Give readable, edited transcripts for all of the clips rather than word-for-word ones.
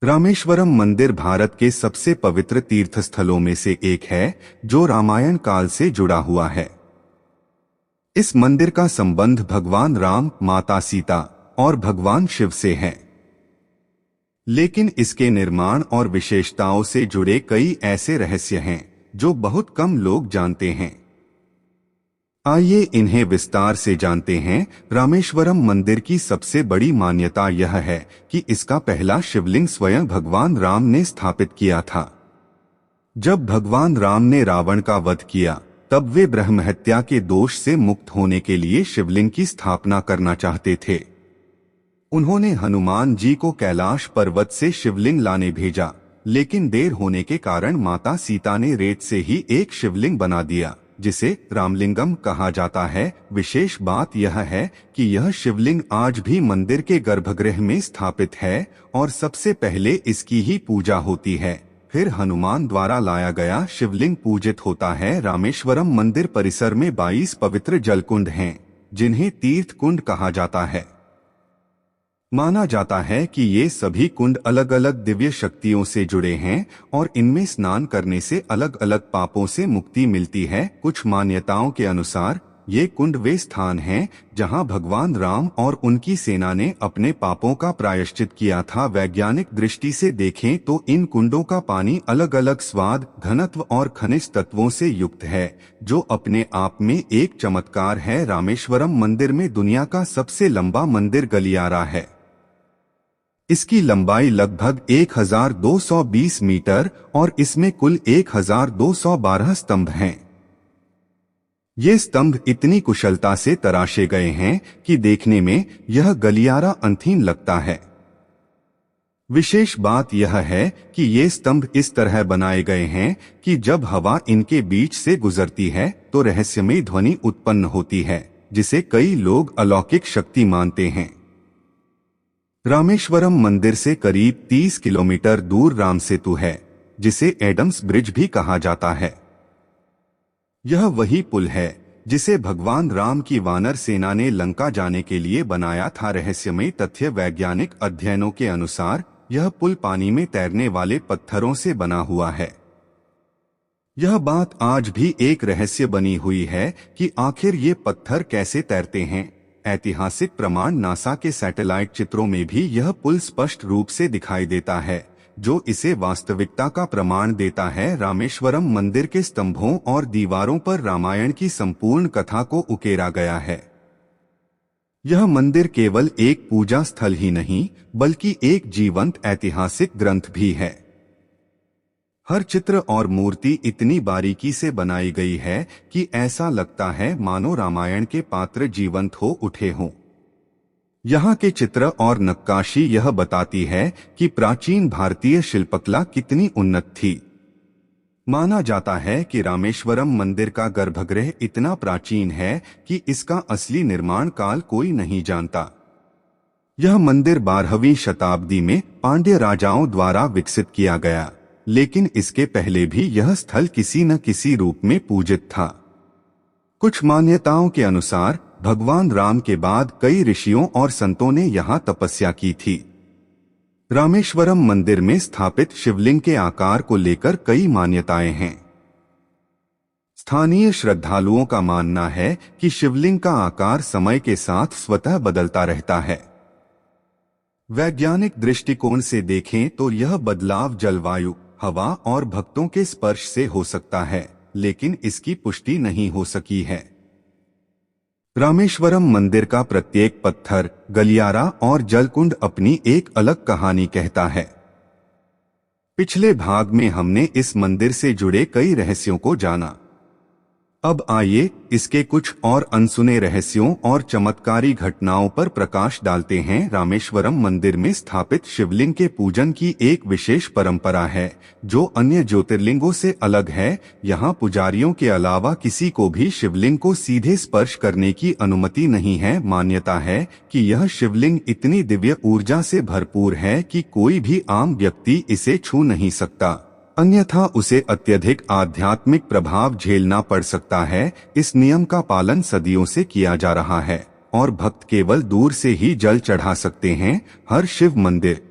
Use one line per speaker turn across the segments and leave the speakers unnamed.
रामेश्वरम मंदिर भारत के सबसे पवित्र तीर्थस्थलों में से एक है, जो रामायण काल से जुड़ा हुआ है। इस मंदिर का संबंध भगवान राम, माता सीता और भगवान शिव से है। लेकिन इसके निर्माण और विशेषताओं से जुड़े कई ऐसे रहस्य हैं जो बहुत कम लोग जानते हैं। आइए इन्हें विस्तार से जानते हैं। रामेश्वरम मंदिर की सबसे बड़ी मान्यता यह है कि इसका पहला शिवलिंग स्वयं भगवान राम ने स्थापित किया था। जब भगवान राम ने रावण का वध किया, तब वे ब्रह्महत्या के दोष से मुक्त होने के लिए शिवलिंग की स्थापना करना चाहते थे। उन्होंने हनुमान जी को कैलाश पर्वत से शिवलिंग लाने भेजा, लेकिन देर होने के कारण माता सीता ने रेत से ही एक शिवलिंग बना दिया, जिसे रामलिंगम कहा जाता है। विशेष बात यह है कि यह शिवलिंग आज भी मंदिर के गर्भगृह में स्थापित है और सबसे पहले इसकी ही पूजा होती है, फिर हनुमान द्वारा लाया गया शिवलिंग पूजित होता है। रामेश्वरम मंदिर परिसर में 22 पवित्र जलकुंड हैं, जिन्हें तीर्थ कुंड कहा जाता है। माना जाता है कि ये सभी कुंड अलग अलग दिव्य शक्तियों से जुड़े हैं और इनमें स्नान करने से अलग अलग पापों से मुक्ति मिलती है। कुछ मान्यताओं के अनुसार ये कुंड वे स्थान हैं जहां भगवान राम और उनकी सेना ने अपने पापों का प्रायश्चित किया था। वैज्ञानिक दृष्टि से देखें तो इन कुंडों का पानी अलग अलग स्वाद, घनत्व और खनिज तत्वों से युक्त है, जो अपने आप में एक चमत्कार है। रामेश्वरम मंदिर में दुनिया का सबसे लंबा मंदिर गलियारा है। इसकी लंबाई लगभग 1220 मीटर और इसमें कुल 1212 स्तंभ हैं। ये स्तंभ इतनी कुशलता से तराशे गए हैं कि देखने में यह गलियारा अंतहीन लगता है। विशेष बात यह है कि ये स्तंभ इस तरह बनाए गए हैं कि जब हवा इनके बीच से गुजरती है तो रहस्यमयी ध्वनि उत्पन्न होती है, जिसे कई लोग अलौकिक शक्ति मानते हैं। रामेश्वरम मंदिर से करीब 30 किलोमीटर दूर राम सेतु है, जिसे एडम्स ब्रिज भी कहा जाता है। यह वही पुल है जिसे भगवान राम की वानर सेना ने लंका जाने के लिए बनाया था। रहस्यमयी तथ्य: वैज्ञानिक अध्ययनों के अनुसार यह पुल पानी में तैरने वाले पत्थरों से बना हुआ है। यह बात आज भी एक रहस्य बनी हुई है कि आखिर ये पत्थर कैसे तैरते हैं। ऐतिहासिक प्रमाण: नासा के सैटेलाइट चित्रों में भी यह पुल स्पष्ट रूप से दिखाई देता है, जो इसे वास्तविकता का प्रमाण देता है। रामेश्वरम मंदिर के स्तंभों और दीवारों पर रामायण की संपूर्ण कथा को उकेरा गया है। यह मंदिर केवल एक पूजा स्थल ही नहीं, बल्कि एक जीवंत ऐतिहासिक ग्रंथ भी है। हर चित्र और मूर्ति इतनी बारीकी से बनाई गई है कि ऐसा लगता है मानो रामायण के पात्र जीवंत हो उठे हों। यहाँ के चित्र और नक्काशी यह बताती है कि प्राचीन भारतीय शिल्पकला कितनी उन्नत थी। माना जाता है कि रामेश्वरम मंदिर का गर्भगृह इतना प्राचीन है कि इसका असली निर्माण काल कोई नहीं जानता। यह मंदिर 12वीं शताब्दी में पांड्य राजाओं द्वारा विकसित किया गया, लेकिन इसके पहले भी यह स्थल किसी न किसी रूप में पूजित था। कुछ मान्यताओं के अनुसार भगवान राम के बाद कई ऋषियों और संतों ने यहाँ तपस्या की थी। रामेश्वरम मंदिर में स्थापित शिवलिंग के आकार को लेकर कई मान्यताएं हैं। स्थानीय श्रद्धालुओं का मानना है कि शिवलिंग का आकार समय के साथ स्वतः बदलता रहता है। वैज्ञानिक दृष्टिकोण से देखें तो यह बदलाव जलवायु, हवा और भक्तों के स्पर्श से हो सकता है, लेकिन इसकी पुष्टि नहीं हो सकी है। रामेश्वरम मंदिर का प्रत्येक पत्थर, गलियारा और जलकुंड अपनी एक अलग कहानी कहता है। पिछले भाग में हमने इस मंदिर से जुड़े कई रहस्यों को जाना। अब आइए इसके कुछ और अनसुने रहस्यों और चमत्कारी घटनाओं पर प्रकाश डालते हैं। रामेश्वरम मंदिर में स्थापित शिवलिंग के पूजन की एक विशेष परंपरा है, जो अन्य ज्योतिर्लिंगों से अलग है। यहाँ पुजारियों के अलावा किसी को भी शिवलिंग को सीधे स्पर्श करने की अनुमति नहीं है। मान्यता है कि यह शिवलिंग इतनी दिव्य ऊर्जा से भरपूर है कि कोई भी आम व्यक्ति इसे छू नहीं सकता, अन्यथा उसे अत्यधिक आध्यात्मिक प्रभाव झेलना पड़ सकता है। इस नियम का पालन सदियों से किया जा रहा है और भक्त केवल दूर से ही जल चढ़ा सकते हैं। हर शिव मंदिर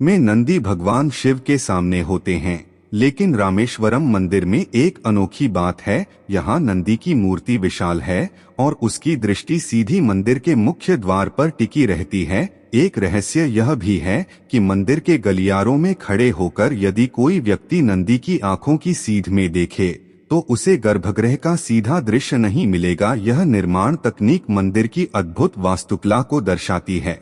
में नंदी भगवान शिव के सामने होते हैं। लेकिन रामेश्वरम मंदिर में एक अनोखी बात है, यहाँ नंदी की मूर्ति विशाल है और उसकी दृष्टि सीधी मंदिर के मुख्य द्वार पर टिकी रहती है। एक रहस्य यह भी है कि मंदिर के गलियारों में खड़े होकर यदि कोई व्यक्ति नंदी की आंखों की सीध में देखे तो उसे गर्भगृह का सीधा दृश्य नहीं मिलेगा। यह निर्माण तकनीक मंदिर की अद्भुत वास्तुकला को दर्शाती है,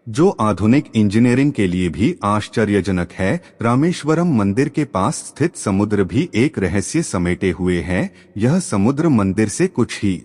जो आधुनिक इंजीनियरिंग के लिए भी आश्चर्यजनक है। रामेश्वरम मंदिर के पास स्थित समुद्र भी एक रहस्य समेटे हुए है। यह समुद्र मंदिर से कुछ ही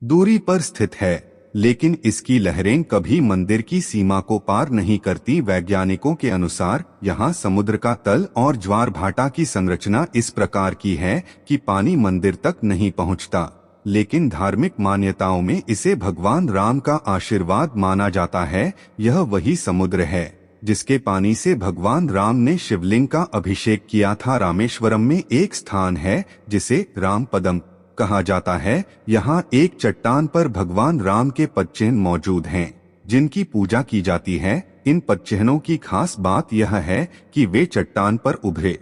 दूरी पर स्थित है, लेकिन इसकी लहरें कभी मंदिर की सीमा को पार नहीं करती। वैज्ञानिकों के अनुसार यहाँ समुद्र का तल और ज्वार भाटा की संरचना इस प्रकार की है कि पानी मंदिर तक नहीं पहुँचता, लेकिन धार्मिक मान्यताओं में इसे भगवान राम का आशीर्वाद माना जाता है। यह वही समुद्र है जिसके पानी से भगवान राम ने शिवलिंग का अभिषेक किया था। रामेश्वरम में एक स्थान है जिसे राम पदम कहा जाता है। यहाँ एक चट्टान पर भगवान राम के पदचिह्न मौजूद हैं, जिनकी पूजा की जाती है। इन पदचिह्नों की खास बात यह है कि वे चट्टान पर उभरे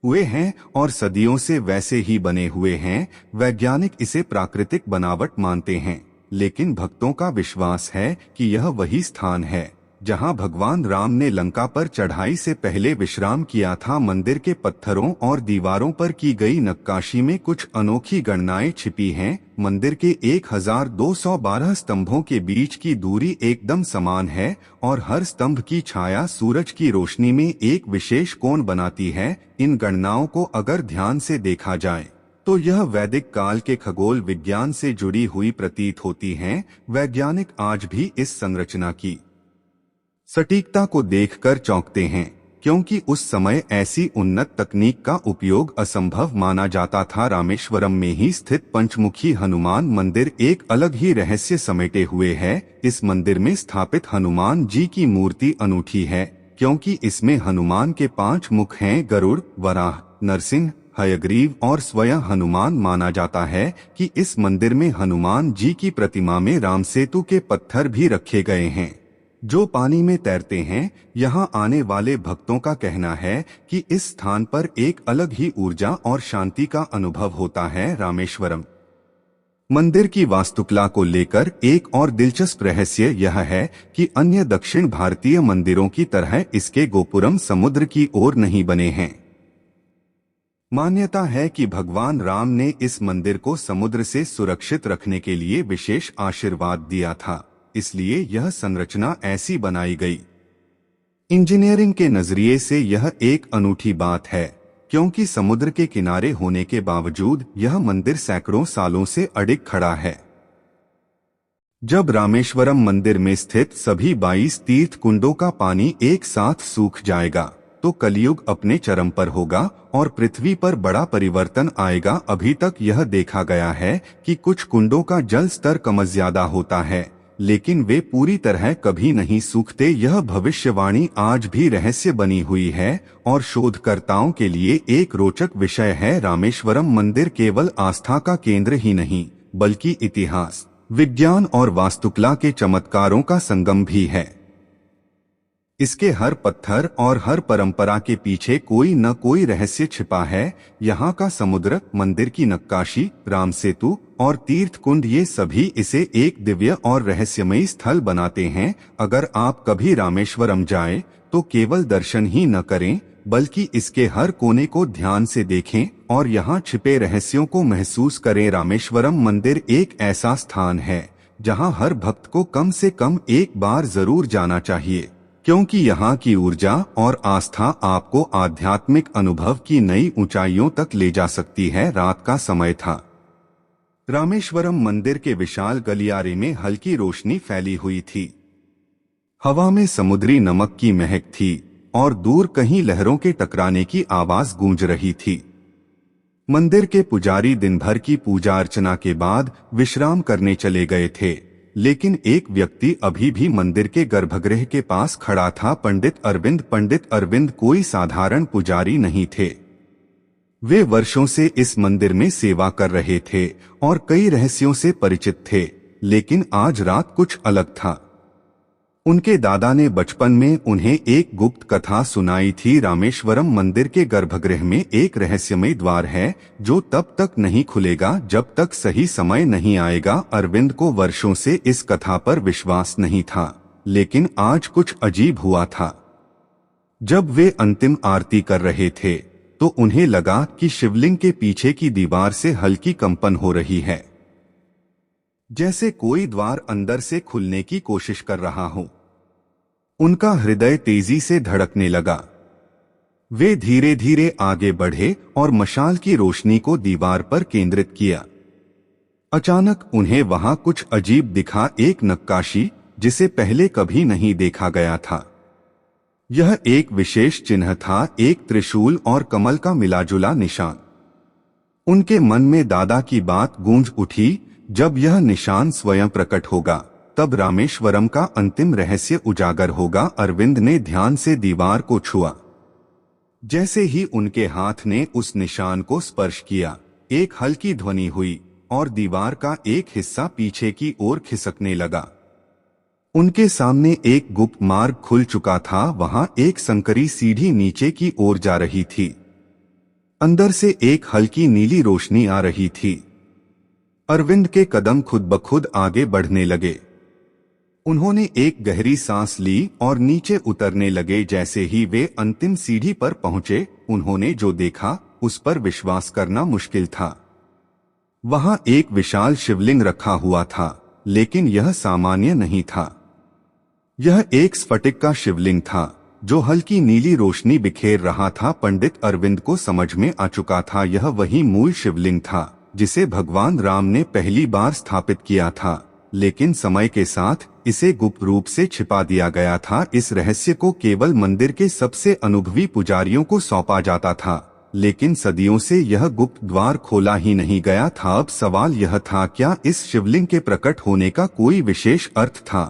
हुए हैं और सदियों से वैसे ही बने हुए हैं। वैज्ञानिक इसे प्राकृतिक बनावट मानते हैं, लेकिन भक्तों का विश्वास है कि यह वही स्थान है जहां भगवान राम ने लंका पर चढ़ाई से पहले विश्राम किया था। मंदिर के पत्थरों और दीवारों पर की गई नक्काशी में कुछ अनोखी गणनाएं छिपी हैं। मंदिर के 1212 स्तंभों के बीच की दूरी एकदम समान है और हर स्तंभ की छाया सूरज की रोशनी में एक विशेष कोण बनाती है। इन गणनाओं को अगर ध्यान से देखा जाए तो यह वैदिक काल के खगोल विज्ञान से जुड़ी हुई प्रतीत होती हैं। वैज्ञानिक आज भी इस संरचना की सटीकता को देखकर चौंकते हैं, क्योंकि उस समय ऐसी उन्नत तकनीक का उपयोग असंभव माना जाता था। रामेश्वरम में ही स्थित पंचमुखी हनुमान मंदिर एक अलग ही रहस्य समेटे हुए है। इस मंदिर में स्थापित हनुमान जी की मूर्ति अनूठी है, क्योंकि इसमें हनुमान के 5 मुख हैं। गरुड़, वराह, नरसिंह, हयग्रीव और स्वयं हनुमान। माना जाता है कि इस मंदिर में हनुमान जी की प्रतिमा में राम सेतु के पत्थर भी रखे गए हैं, जो पानी में तैरते हैं। यहाँ आने वाले भक्तों का कहना है कि इस स्थान पर एक अलग ही ऊर्जा और शांति का अनुभव होता है। रामेश्वरम मंदिर की वास्तुकला को लेकर एक और दिलचस्प रहस्य यह है कि अन्य दक्षिण भारतीय मंदिरों की तरह इसके गोपुरम समुद्र की ओर नहीं बने हैं। मान्यता है कि भगवान राम ने इस मंदिर को समुद्र से सुरक्षित रखने के लिए विशेष आशीर्वाद दिया था, इसलिए यह संरचना ऐसी बनाई गई। इंजीनियरिंग के नजरिए से यह एक अनूठी बात है, क्योंकि समुद्र के किनारे होने के बावजूद यह मंदिर सैकड़ों सालों से अडिग खड़ा है। जब रामेश्वरम मंदिर में स्थित सभी 22 तीर्थ कुंडों का पानी एक साथ सूख जाएगा तो कलयुग अपने चरम पर होगा और पृथ्वी पर बड़ा परिवर्तन आएगा। अभी तक यह देखा गया है कि कुछ कुंडों का जल स्तर कम ज्यादा होता है, लेकिन वे पूरी तरह कभी नहीं सूखते। यह भविष्यवाणी आज भी रहस्य बनी हुई है और शोधकर्ताओं के लिए एक रोचक विषय है। रामेश्वरम मंदिर केवल आस्था का केंद्र ही नहीं, बल्कि इतिहास, विज्ञान और वास्तुकला के चमत्कारों का संगम भी है। इसके हर पत्थर और हर परंपरा के पीछे कोई न कोई रहस्य छिपा है। यहाँ का समुद्र, मंदिर की नक्काशी, राम सेतु और तीर्थ कुंड, ये सभी इसे एक दिव्य और रहस्यमयी स्थल बनाते हैं। अगर आप कभी रामेश्वरम जाएं, तो केवल दर्शन ही न करें, बल्कि इसके हर कोने को ध्यान से देखें और यहाँ छिपे रहस्यों को महसूस करें। रामेश्वरम मंदिर एक ऐसा स्थान है जहाँ हर भक्त को कम से कम एक बार जरूर जाना चाहिए, क्योंकि यहाँ की ऊर्जा और आस्था आपको आध्यात्मिक अनुभव की नई ऊंचाइयों तक ले जा सकती है। रात का समय था। रामेश्वरम मंदिर के विशाल गलियारे में हल्की रोशनी फैली हुई थी। हवा में समुद्री नमक की महक थी और दूर कहीं लहरों के टकराने की आवाज गूंज रही थी। मंदिर के पुजारी दिन भर की पूजा अर्चना के बाद विश्राम करने चले गए थे, लेकिन एक व्यक्ति अभी भी मंदिर के गर्भगृह के पास खड़ा था। पंडित अरविंद कोई साधारण पुजारी नहीं थे। वे वर्षों से इस मंदिर में सेवा कर रहे थे और कई रहस्यों से परिचित थे, लेकिन आज रात कुछ अलग था। उनके दादा ने बचपन में उन्हें एक गुप्त कथा सुनाई थी। रामेश्वरम मंदिर के गर्भगृह में एक रहस्यमय द्वार है जो तब तक नहीं खुलेगा जब तक सही समय नहीं आएगा। अरविंद को वर्षों से इस कथा पर विश्वास नहीं था, लेकिन आज कुछ अजीब हुआ था। जब वे अंतिम आरती कर रहे थे तो उन्हें लगा कि शिवलिंग के पीछे की दीवार से हल्की कंपन हो रही है, जैसे कोई द्वार अंदर से खुलने की कोशिश कर रहा हो। उनका हृदय तेजी से धड़कने लगा। वे धीरे धीरे आगे बढ़े और मशाल की रोशनी को दीवार पर केंद्रित किया। अचानक उन्हें वहां कुछ अजीब दिखा, एक नक्काशी जिसे पहले कभी नहीं देखा गया था। यह एक विशेष चिन्ह था, एक त्रिशूल और कमल का मिलाजुला निशान। उनके मन में दादा की बात गूंज उठी, जब यह निशान स्वयं प्रकट होगा तब रामेश्वरम का अंतिम रहस्य उजागर होगा। अरविंद ने ध्यान से दीवार को छुआ। जैसे ही उनके हाथ ने उस निशान को स्पर्श किया, एक हल्की ध्वनि हुई और दीवार का एक हिस्सा पीछे की ओर खिसकने लगा। उनके सामने एक गुप्त मार्ग खुल चुका था। वहां एक संकरी सीढ़ी नीचे की ओर जा रही थी। अंदर से एक हल्की नीली रोशनी आ रही थी। अरविंद के कदम खुद ब खुद आगे बढ़ने लगे। उन्होंने एक गहरी सांस ली और नीचे उतरने लगे। जैसे ही वे अंतिम सीढ़ी पर पहुंचे, उन्होंने जो देखा उस पर विश्वास करना मुश्किल था। वहां एक विशाल शिवलिंग रखा हुआ था, लेकिन यह सामान्य नहीं था। यह एक स्फटिक का शिवलिंग था जो हल्की नीली रोशनी बिखेर रहा था। पंडित अरविंद को समझ में आ चुका था, यह वही मूल शिवलिंग था जिसे भगवान राम ने पहली बार स्थापित किया था, लेकिन समय के साथ इसे गुप्त रूप से छिपा दिया गया था। इस रहस्य को केवल मंदिर के सबसे अनुभवी पुजारियों को सौंपा जाता था, लेकिन सदियों से यह गुप्त द्वार खोला ही नहीं गया था। अब सवाल यह था, क्या इस शिवलिंग के प्रकट होने का कोई विशेष अर्थ था?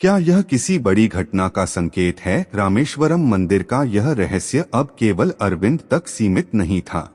क्या यह किसी बड़ी घटना का संकेत है? रामेश्वरम मंदिर का यह रहस्य अब केवल अरविंद तक सीमित नहीं था।